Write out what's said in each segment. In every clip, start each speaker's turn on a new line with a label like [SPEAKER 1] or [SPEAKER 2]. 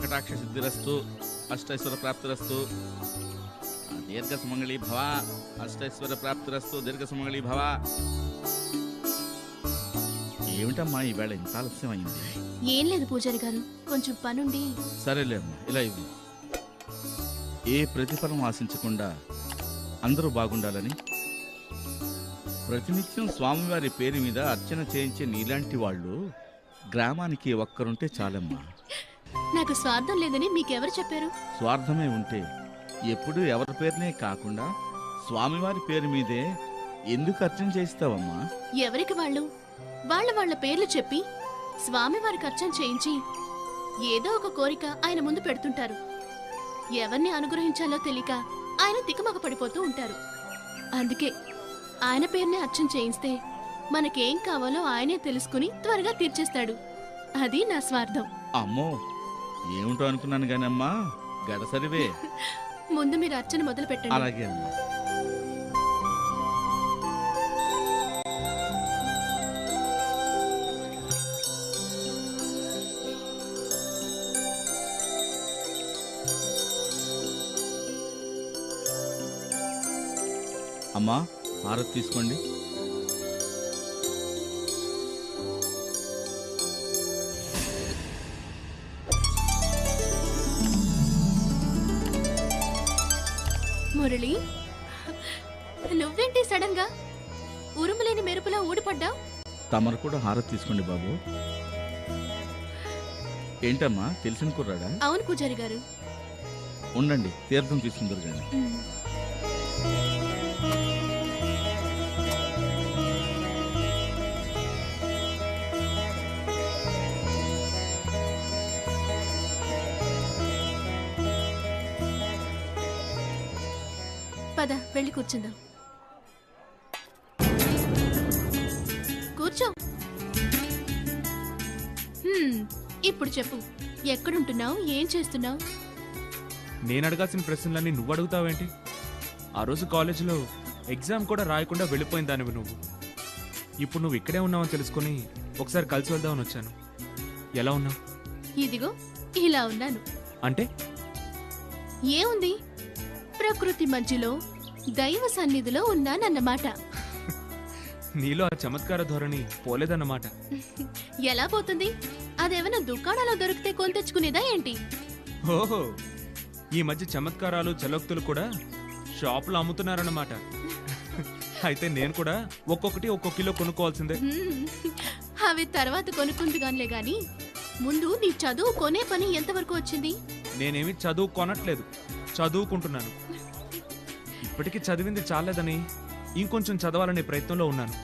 [SPEAKER 1] కటాక్ష సిద్ధిరస్తు, అష్టైశ్వర ప్రాప్తిరస్తు, దీర్ఘ సుమంగళీ భవ, అష్టైశ్వర ప్రాప్తిరస్తు, దీర్ఘ సుమంగళీ భవ. ఏమిటమ్మా ఈవేళ ఇంత ఆలస్యం అయింది?
[SPEAKER 2] ఏం లేదు పూజారి గారు, కొంచెం పనుండి.
[SPEAKER 1] సరేలే అమ్మా, ఇలా ఇవ్వు. ఏ ప్రతిఫలం ఆశించకుండా అందరూ బాగుండాలని ప్రతినిత్యం స్వామివారి పేరు మీద అర్చన చేయించే నీలాంటి వాళ్ళు గ్రామానికి ఒక్కరుంటే చాలమ్మా.
[SPEAKER 2] నాకు స్వార్థం లేదని మీకెవరు చెప్పారు?
[SPEAKER 1] స్వార్థమే ఉంటే ఎప్పుడు ఎవరి పేరునే కాకుండా స్వామివారి పేరు మీదే ఎందుకు అర్చన చేయిస్తావమ్మా?
[SPEAKER 2] ఎవరికి వాళ్ళు వాళ్ళ పేర్లు చెప్పి స్వామివారికి అర్చన చేయించి ఏదో ఒక కోరిక ఆయన ముందు పెడుతుంటారు. ఎవరిని అనుగ్రహించాలో తెలియక ఆయన తికమక పడిపోతూ ఉంటారు. అందుకే ఆయన పేరునే అర్చన చేయిస్తే మనకేం కావాలో ఆయనే తెలుసుకుని త్వరగా తీర్చేస్తాడు. అది నా స్వార్థం.
[SPEAKER 1] అమ్మో, ఏమిటో అనుకున్నాను గాని అమ్మా, గడసరివే.
[SPEAKER 2] ముందు మీరు అర్చన మొదలు పెట్టండి.
[SPEAKER 1] అలాగే అమ్మా. అమ్మా, హారతి తీసుకోండి.
[SPEAKER 2] మురళి, నువ్వేంటి సడన్ గా ఉరుములేని మెరుపులా ఊడిపడ్డావు?
[SPEAKER 1] తమరు కూడా హారతి తీసుకోండి బాబు. ఏంటమ్మా, తెలిసిన కుర్రాడా?
[SPEAKER 2] అవును పూజారి గారు.
[SPEAKER 1] ఉండండి, తీర్థం తీసుకుందరు గాని.
[SPEAKER 2] పద, వెళ్ళి కూర్చుందాం. కూర్చో. ఇప్పుడు చెప్పు, ఎక్కడుంటున్నావు, ఏం చేస్తున్నావు?
[SPEAKER 3] నేను అడగాల్సిన ప్రశ్నలన్నీ నువ్వు అడుగుతావేంటి? ఆ రోజు కాలేజీలో ఎగ్జామ్ కూడా రాయకుండా వెళ్ళిపోయిన దానివి నువ్వు. ఇప్పుడు నువ్వు ఇక్కడే ఉన్నావని తెలుసుకుని ఒకసారి కలిసి వెళ్దామని వచ్చాను. ఎలా ఉన్నావు?
[SPEAKER 2] ఇదిగో ఇలా ఉన్నాను.
[SPEAKER 3] అంటే
[SPEAKER 2] ఏముంది, ప్రకృతి మధ్యలో దైవ సన్నిధిలో ఉన్నానన్నమాట.
[SPEAKER 3] నీలో ఆ చమత్కార ధోరణి పోలేదన్నమాట.
[SPEAKER 2] ఎలా పోతుంది? అదేమైనా దుకాణాలో దొరికితే కొని తెచ్చుకునేదా ఏంటి?
[SPEAKER 3] ఓహో, ఈ మధ్య చమత్కారాలు చలోక్తులు కూడా షాపులో అమ్ముతున్నారన్నమాట. అయితే నేను కూడా ఒక్కొక్కటి ఒక్కొక్క కిలో కొనుక్కోవాల్సిందే.
[SPEAKER 2] అవి తర్వాత కొనుక్కుంది గానిలే గాని, ముందు నీ చదువు కొనే పని ఎంతవరకు వచ్చింది?
[SPEAKER 3] నేనేమి చదువు కొనట్లేదు, చదువుకుంటున్నాను. ఇప్పటికీ చదివింది చాలేదని ఇంకొంచెం చదవాలనే ప్రయత్నంలో ఉన్నాను.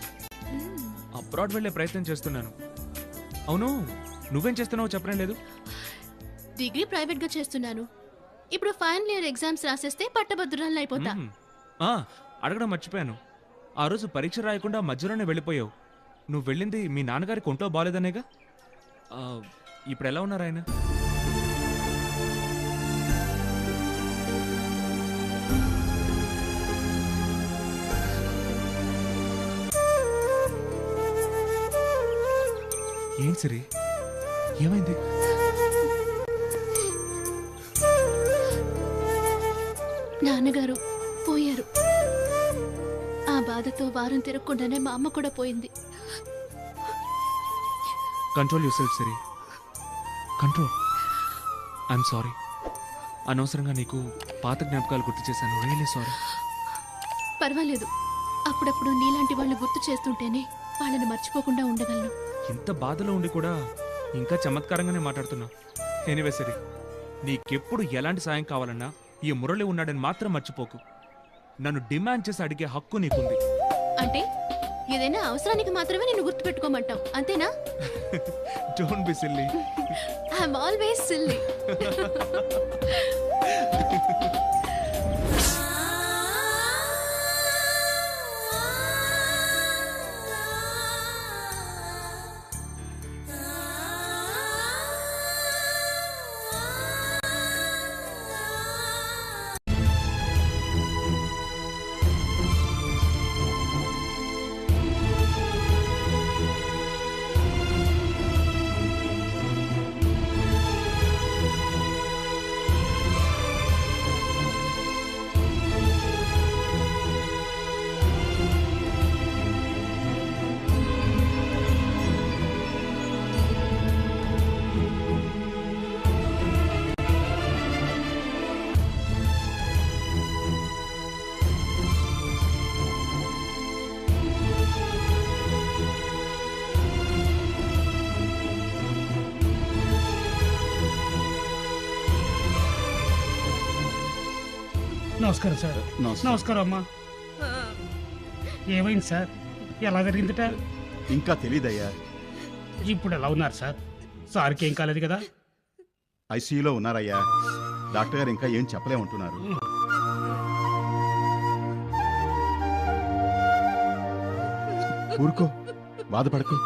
[SPEAKER 3] అబ్రాడ్ వెళ్లే ప్రయత్నం చేస్తున్నాను. అవును, నువ్వేం చేస్తున్నావో చెప్పడం లేదు.
[SPEAKER 2] డిగ్రీ ప్రైవేట్ గా చేస్తున్నాను. ఇప్పుడు ఫైనల్ ఇయర్ ఎగ్జామ్స్ రాసేస్తే పట్టభద్రురాలు అయిపోతా.
[SPEAKER 3] అడగడం మర్చిపోయాను. ఆ రోజు పరీక్ష రాయకుండా మధ్యలోనే వెళ్ళిపోయావు. నువ్వు వెళ్ళింది మీ నాన్నగారికి ఒంట్లో బాలేదనేగా. ఇప్పుడు ఎలా ఉన్నారు ఆయన? ఏం సరే, ఏమైంది?
[SPEAKER 2] నాన్నగారు పోయారు. ఆ బాధతో వారం తిరగకుండానే మా అమ్మ కూడా పోయింది.
[SPEAKER 3] Control your self Siri, control. I'm sorry. అనవసరంగా నీకు పాత జ్ఞాపకాలు గుర్తు చేశాను. Really sorry.
[SPEAKER 2] పర్వాలేదు, అప్పుడప్పుడు నీలాంటి వాళ్ళు గుర్తు చేస్తుంటేనే వాళ్ళని మర్చిపోకుండా ఉండగలను.
[SPEAKER 3] ఇంత బాధలో ఉండి కూడా ఇంకా చమత్కారంగానే మాట్లాడుతున్నావు. ఎనీవే సిరి, నీకెప్పుడు ఎలాంటి సాయం కావాలన్నా ఈ మురళి ఉన్నాడని మాత్రం మర్చిపోకు. నన్ను డిమాండ్ చేసి అడిగే హక్కు నీకుంది.
[SPEAKER 2] అంటే ఏదైనా అవసరానికి మాత్రమే నిన్ను గుర్తు పెట్టుకోమంటావు, అంతేనా?
[SPEAKER 3] Don't be silly.
[SPEAKER 2] I'm always silly.
[SPEAKER 4] నమస్కారం సార్. నమస్కారం అమ్మా. ఏమైంది సార్? ఎలా జరిగిందిట?
[SPEAKER 5] ఇంకా తెలీదయ్యా.
[SPEAKER 4] ఇప్పుడు ఎలా ఉన్నారు సార్? సార్కి ఏం కాలేదు కదా?
[SPEAKER 5] ఐసీయూలో ఉన్నారయ్యా. డాక్టర్ గారు ఇంకా ఏం చెప్పలేమంటున్నారు. ఊరుకో, బాధపడకు.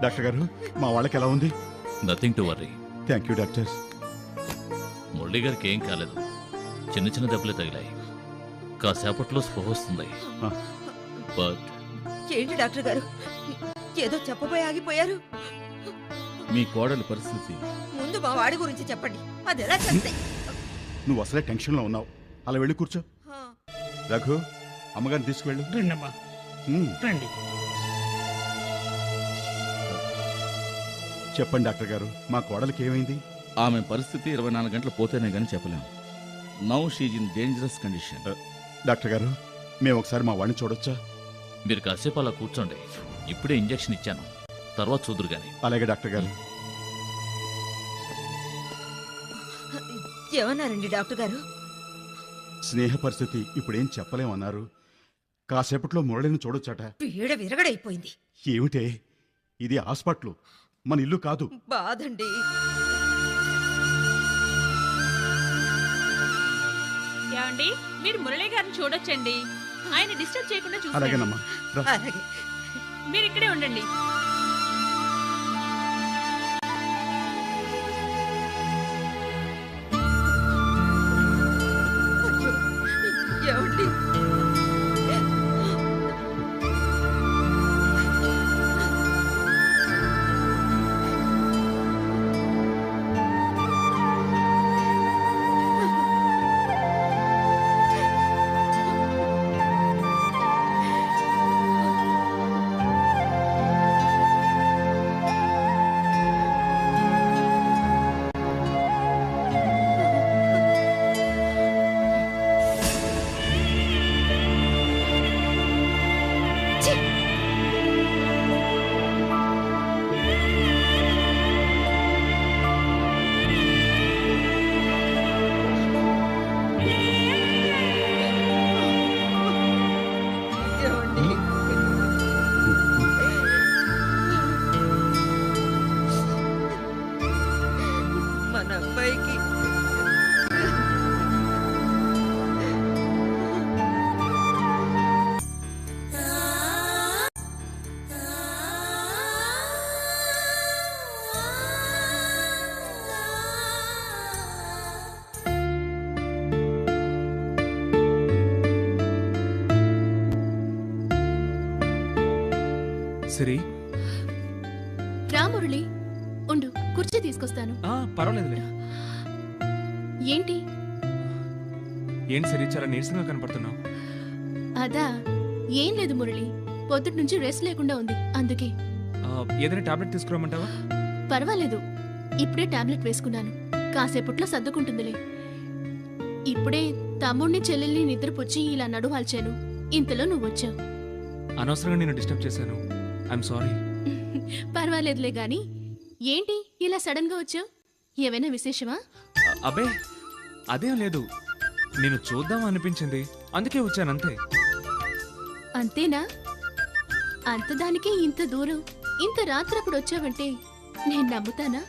[SPEAKER 5] డాక్టర్ గారు, మా వాళ్ళకి ఎలా ఉంది?
[SPEAKER 6] Nothing to worry.
[SPEAKER 5] Thank you doctor.
[SPEAKER 6] Murali గారికి ఏం కాలేదు, చిన్న చిన్న దెబ్బలే తగిలాయి. కాసేపట్లో స్పృహ వస్తుంది. బట్
[SPEAKER 7] ఏంటి డాక్టర్ గారు, ఏదో చెప్పబోయి ఆగిపోయారు?
[SPEAKER 1] మీ కోడలి పరిస్థితి
[SPEAKER 7] ముందు మా వాడి గురించి చెప్పండి. అది ఎలా చేస్తే?
[SPEAKER 5] నువ్వు అసలే టెన్షన్లో ఉన్నావు. అలా వెళ్ళి కూర్చో. రఘు, అమ్మగారిని తీసుకువెళ్ళు.
[SPEAKER 4] రండి అమ్మా, రండి.
[SPEAKER 5] చెప్పండి డాక్టర్ గారు, మా కోడలికి ఏమైంది?
[SPEAKER 1] ఆమె పరిస్థితి 24 గంటలు పోతేనే గానీ చెప్పలేం. Now she's in dangerous condition.
[SPEAKER 5] Doctor గారు, మేము ఒకసారి మా వాడిని చూడొచ్చా?
[SPEAKER 6] మీరు కాసేపు అలా కూర్చోండి. ఇప్పుడే ఇంజెక్షన్ ఇచ్చాను, తర్వాత చూదురు గాని.
[SPEAKER 5] అలాగే డాక్టర్ గారు.
[SPEAKER 7] ఏమన్నారండి డాక్టర్ గారు?
[SPEAKER 5] స్నేహ పరిస్థితి ఇప్పుడేం చెప్పలేమన్నారు. కాసేపట్లో మురళిని చూడొచ్చట.
[SPEAKER 7] పీడ విరగడైపోయింది.
[SPEAKER 5] ఏమిటే, ఇది హాస్పిటల్, మన ఇల్లు కాదు.
[SPEAKER 7] బాధండి.
[SPEAKER 8] ఏమండి, మీరు మురళి గారిని చూడొచ్చండి. ఆయన డిస్టర్బ్ చేయకుండా చూడండి.
[SPEAKER 5] అలాగేనమ్మా, రా.
[SPEAKER 7] అలాగే.
[SPEAKER 8] మీరు ఇక్కడే ఉండండి.
[SPEAKER 7] అయ్యో, ఏమండి? మన అబ్బాయికి
[SPEAKER 3] సిరి,
[SPEAKER 2] రా మురళి, ఉండు, కుర్చీ తీసుకొస్తాను.
[SPEAKER 3] పర్వాలేదులే.
[SPEAKER 2] ఏంటి
[SPEAKER 3] ఏంటి సిరి, చాలా నీరసంగా కనపడుతున్నావు.
[SPEAKER 2] అదా, ఏం లేదు మురళి, పొద్దుటి నుంచి రెస్ట్ లేకుండా ఉంది, అందుకే.
[SPEAKER 3] ఏదైనా టాబ్లెట్ తీసుకురామంటావా?
[SPEAKER 2] పర్వాలేదు, ఇప్పుడే టాబ్లెట్ వేసుకున్నాను, కాసేపట్లో సర్దుకుంటుందిలే. ఇప్పుడే తమ్ముడిని చెల్లెల్ని నిద్రపుచ్చి ఇలా నడువాల్చాను, ఇంతలో నువ్వు వచ్చావు.
[SPEAKER 3] అనవసరంగా నేను డిస్టర్బ్ చేశాను. I'm sorry.
[SPEAKER 2] పర్వాలేదులే గాని, ఏంటి ఇలా సడన్ గా వచ్చావు? ఏమైనా విశేషమా?
[SPEAKER 3] అబ్బే అదేం లేదు, నేను చూద్దాం అనిపించింది, అందుకే వచ్చానంతే.
[SPEAKER 2] అంతేనా? అంత దానికి ఇంత దూరం, ఇంత రాత్రప్పుడు వచ్చావంటే నేను నమ్ముతానా?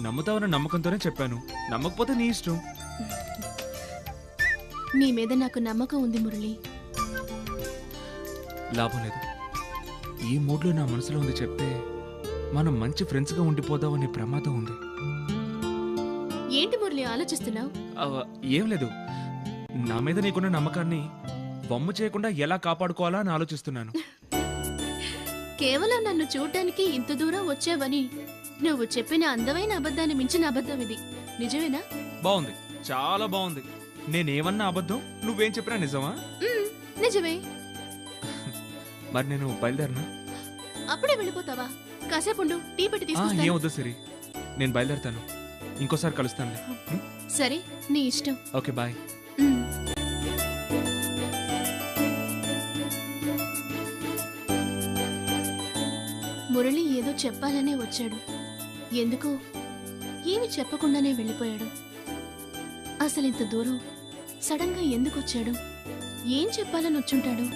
[SPEAKER 3] నమ్ముతావన్న నమ్మకంతోనే చెప్పాను, నమ్మకపోతే నీ ఇష్టం.
[SPEAKER 2] నీ మీద నాకు నమ్మకం ఉంది మురళి.
[SPEAKER 3] లాభం లేదు, ఈ మూడ్లో నా మనసులో ఉంది చెప్తే మనం మంచి ఫ్రెండ్స్గా ఉండిపోదామనే ప్రమాదం ఉంది.
[SPEAKER 2] ఏంటి మురళి ఆలోచిస్తున్నావు?
[SPEAKER 3] ఏం లేదు, నా మీద నీకున్న నమ్మకాన్ని వమ్ము చేయకుండా ఎలా కాపాడుకోవాలా అని ఆలోచిస్తున్నాను.
[SPEAKER 2] కేవలం నన్ను చూడ్డానికి ఇంత దూరం వచ్చావని నువ్వు చెప్పిన అందమైన అబద్ధాన్ని మించిన అబద్ధం ఇది, నిజమేనా?
[SPEAKER 3] బాగుంది, చాలా బాగుంది. నేనేమన్నా అబద్ధం, నువ్వేం చెప్పినా నిజమా?
[SPEAKER 2] నిజమే.
[SPEAKER 3] మరి నేను బయలుదేరనా?
[SPEAKER 2] అప్పుడే వెళ్ళిపోతావా? కాసేపుండు, టీ పెట్టి
[SPEAKER 3] ఏం
[SPEAKER 2] తీసుకొస్తాను.
[SPEAKER 3] వద్దు సిరి, నేను బయలుదేరతాను, ఇంకోసారి కలుస్తానులే.
[SPEAKER 2] సరే, నీ ఇష్టం.
[SPEAKER 3] Okay, bye.
[SPEAKER 2] మురళి ఏదో చెప్పాలనే వచ్చాడు. ఎందుకో ఏమి చెప్పకుండానే వెళ్ళిపోయాడు. అసలు ఇంత దూరం సడన్ గా ఎందుకు వచ్చాడు? ఏం చెప్పాలని వచ్చుంటాడు?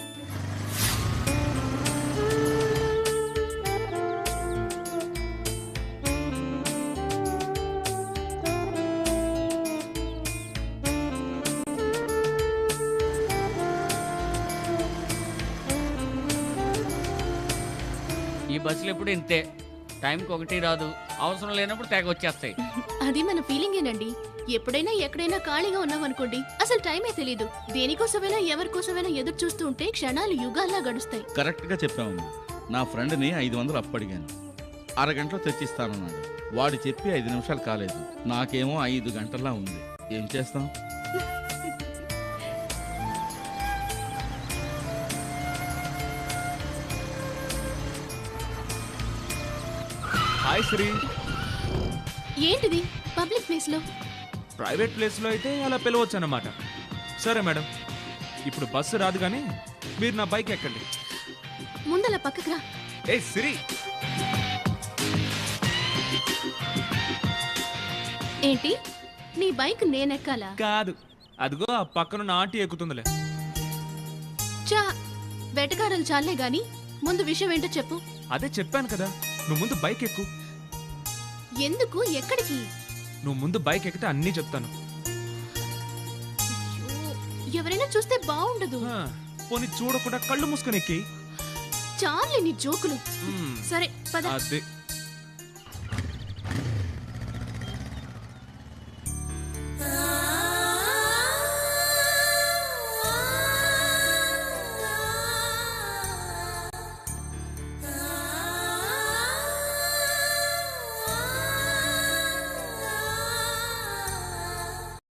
[SPEAKER 9] ఈ బస్సులు ఎప్పుడు ఇంతే, టైంకి ఒకటి రాదు, అవసరం లేనప్పుడు తెగ వచ్చేస్తాయి.
[SPEAKER 2] అది మన ఫీలింగేనండి. ఎప్పుడైనా ఎక్కడైనా ఖాళీగా ఉన్నామనుకోండి, అసలు టైమే తెలీదు. దేనికోసమైనా ఎవరికోసమైనా ఎదురు చూస్తూ ఉంటే క్షణాలు యుగాల్లా గడుస్తాయి.
[SPEAKER 1] కరెక్ట్గా చెప్పామమ్మా. నా ఫ్రెండ్ని 500 అప్పడిగాను, అరగంటలో తెచ్చిస్తానన్నాడు. వాడు చెప్పి 5 నిమిషాలు కాలేదు, నాకేమో 5 గంటల్లా ఉంది. ఏం చేస్తాం?
[SPEAKER 3] హాయ్ శ్రీ.
[SPEAKER 2] ఏంటిది పబ్లిక్ ప్లేస్ లో?
[SPEAKER 3] ప్రైవేట్ ప్లేస్లో అయితే అలా పిలవచ్చు అన్నమాట. సరే మేడం, ఇప్పుడు బస్సు రాదు కానీ మీరు నా బైక్ ఎక్కండి.
[SPEAKER 2] ముందల పక్కకు రా.
[SPEAKER 3] ఏ శ్రీ,
[SPEAKER 2] ఏంటి నీ బైక్ నేనెక్కాలా?
[SPEAKER 3] కాదు, అదిగో ఆ పక్కన ఆంటీ ఎక్కుతుందిలే.
[SPEAKER 2] చా వెటకారాలు చాలే గాని ముందు విషయం ఏంటో చెప్పు.
[SPEAKER 3] అదే చెప్పాను కదా, నువ్వు ముందు బైక్ ఎక్కు.
[SPEAKER 2] ఎందుకు? ఎక్కడికి?
[SPEAKER 3] నువ్వు ముందు బైక్ ఎక్కితే అన్నీ చెప్తాను.
[SPEAKER 2] ఎవరైనా చూస్తే బాగుండదు.
[SPEAKER 3] పోనీ చూడకుండా కళ్ళు మూసుకొని ఎక్కి.
[SPEAKER 2] చాలే నీ జోకులు. సరే పద.
[SPEAKER 3] అదే